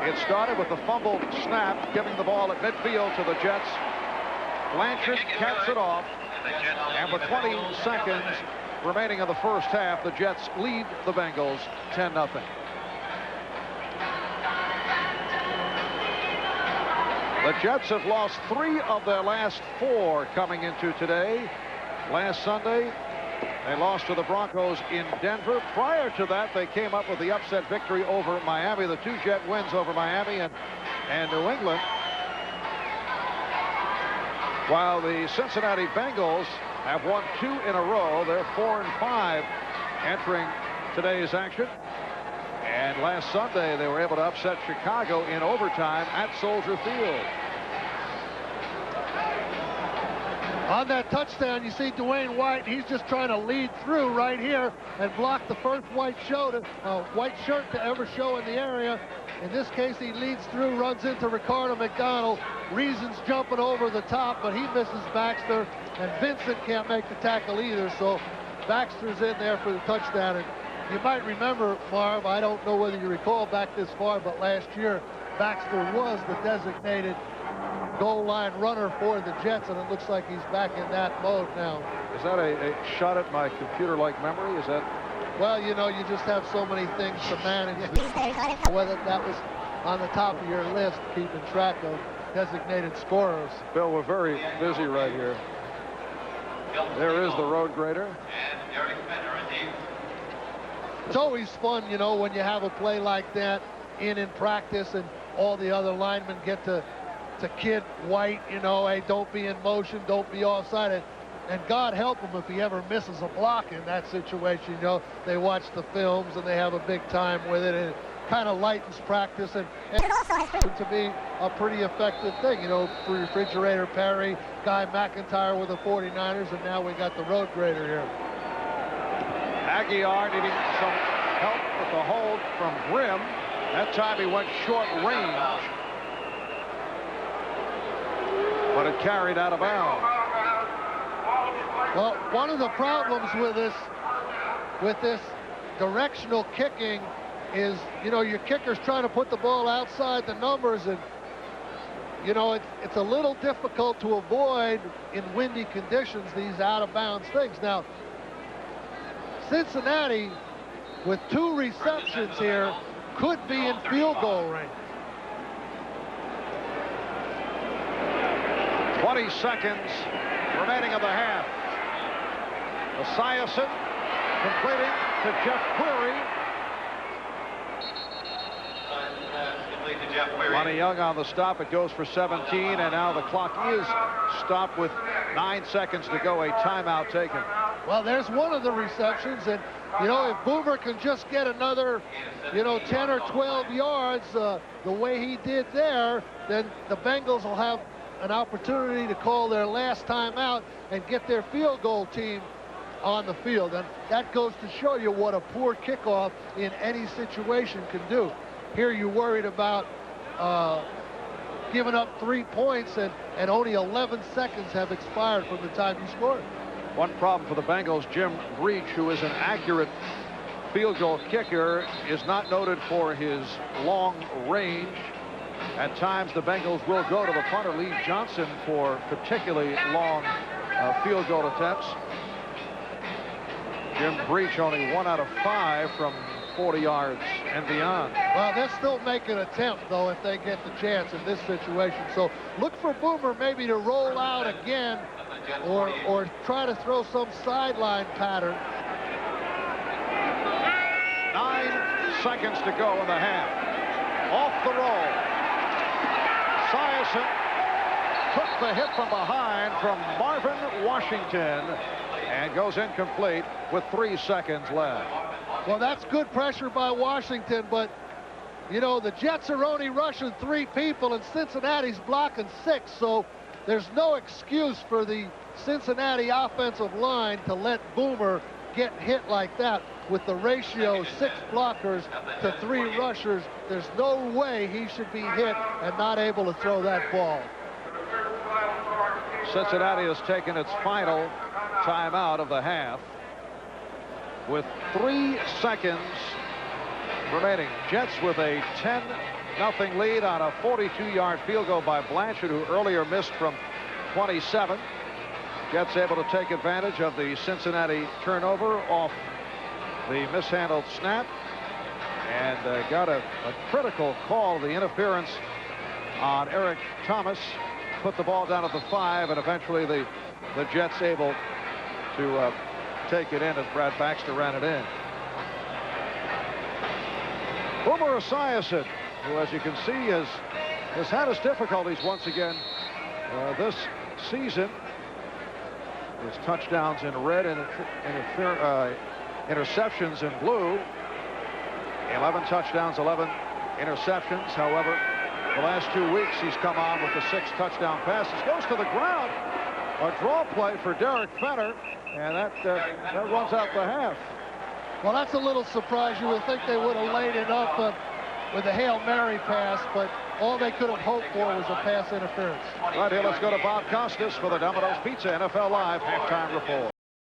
It started with the fumbled snap, giving the ball at midfield to the Jets. Blanchard caps it off, and with 20 seconds remaining in the first half, the Jets lead the Bengals 10-0. The Jets have lost 3 of their last 4 coming into today. Last Sunday, they lost to the Broncos in Denver. Prior to that, they came up with the upset victory over Miami. The 2 Jet wins over Miami and New England. While the Cincinnati Bengals have won 2 in a row. They're 4-5 entering today's action. And last Sunday, they were able to upset Chicago in overtime at Soldier Field. On that touchdown, you see Dwayne White. He's just trying to lead through right here and block the first white shirt to ever show in the area. In this case, he leads through, runs into Ricardo McDonald. Reasons jumping over the top, but he misses Baxter, and Vincent can't make the tackle either, so Baxter's in there for the touchdown. And you might remember, Marv, I don't know whether you recall back this far, but last year, Baxter was the designated goal line runner for the Jets, and it looks like he's back in that mode now. Is that a shot at my computer-like memory? Is that? Well, you know, you just have so many things to manage. Whether that was on the top of your list, keeping track of designated scorers. Bill, we're very busy right here. There is the road grader. It's always fun, you know, when you have a play like that in practice, and all the other linemen get to kid White, you know, hey, don't be in motion, don't be offside. And God help him if he ever misses a block in that situation. You know, they watch the films and they have a big time with it, and it kind of lightens practice, and to be a pretty effective thing, you know, for Refrigerator Perry, Guy McIntyre with the 49ers, and now we got the road grader here. Aguiar needing some help with the hold from Grimm. That time he went short range, but it carried out of bounds. Well, one of the problems with this directional kicking is, you know, your kicker's trying to put the ball outside the numbers, and you know, it's a little difficult to avoid in windy conditions these out-of-bounds things. Now, Cincinnati, with 2 receptions here, could be in field goal range. 20 seconds remaining of the half. Esiason completing to Jeff Query. Monty Young on the stop. It goes for 17, and now the clock is stopped with 9 seconds to go. A timeout taken. Well, there's one of the receptions, and you know, if Boomer can just get another, you know, 10 or 12 yards the way he did there, then the Bengals will have an opportunity to call their last timeout and get their field goal team on the field. And that goes to show you what a poor kickoff in any situation can do. Here you're worried about giving up 3 points, and only 11 seconds have expired from the time you scored. One problem for the Bengals, Jim Breach, who is an accurate field goal kicker, is not noted for his long range. At times, the Bengals will go to the punter, Lee Johnson, for particularly long field goal attempts. Jim Breach only 1 out of 5 from 40 yards and beyond. Well, they'll still make an attempt, though, if they get the chance in this situation. So look for Boomer maybe to roll out again, or try to throw some sideline pattern. 9 seconds to go in the half. Off the roll. Esiason took the hit from behind from Marvin Washington and goes incomplete with 3 seconds left. Well, that's good pressure by Washington, but you know, the Jets are only rushing 3 people and Cincinnati's blocking 6, so there's no excuse for the Cincinnati offensive line to let Boomer get hit like that. With the ratio 6 blockers to 3 rushers, there's no way he should be hit and not able to throw that ball. Cincinnati has taken its final timeout of the half with 3 seconds remaining. Jets with a 10-0 lead on a 42-yard field goal by Blanchard, who earlier missed from 27. Jets able to take advantage of the Cincinnati turnover off the mishandled snap, and got a critical call, the interference on Eric Thomas, put the ball down at the 5, and eventually the Jets able to take it in as Brad Baxter ran it in. Boomer Esiason, who, as you can see, has had his difficulties once again this season. His touchdowns in red and interceptions in blue. 11 touchdowns, 11 interceptions. However, the last 2 weeks he's come on with the 6 touchdown passes. Goes to the ground. A draw play for Derek Fenner, and that runs out the half. Well, that's a little surprise. You would think they would have laid it up with a Hail Mary pass, but all they could have hoped for was a pass interference. Right here, let's go to Bob Costas for the Domino's Pizza NFL Live halftime report.